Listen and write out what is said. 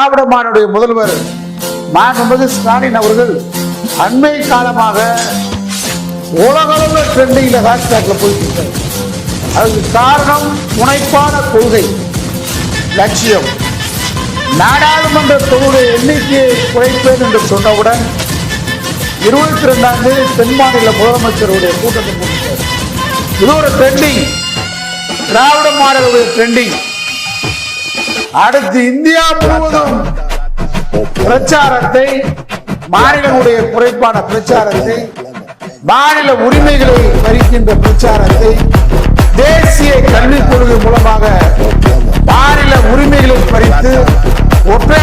திராவிட மாடலுடைய முதல்வர் மாண்புமிகு ஸ்டாலின் அவர்கள் அண்மை காலமாக உலகளவில் ட்ரெண்டிங்ல ஹேஷ்டேக்ல போயிட்டு இருக்காரு. அதுக்கு காரணம் முனைப்பான கொள்கை லட்சியம். நாடாளுமன்ற தொகுதி எண்ணிக்கையை குறைப்பேன் என்று சொன்னவுடன் 22ஆம் தேதி தென் மாநில முதலமைச்சருடைய கூட்டத்தை முடித்தார். இது ஒரு ட்ரெண்டிங், திராவிட மாடலுடைய ட்ரெண்டிங். அடுத்து இந்தியா முழுவதும் பிரச்சாரத்தை, மாநிலங்களுடைய குறைப்பான பிரச்சாரத்தை, மாநில உரிமைகளை பறிக்கின்ற பிரச்சாரத்தை, தேசிய கல்விக் கொள்கை மூலமாக மாநில உரிமைகளை பறித்து ஒற்றை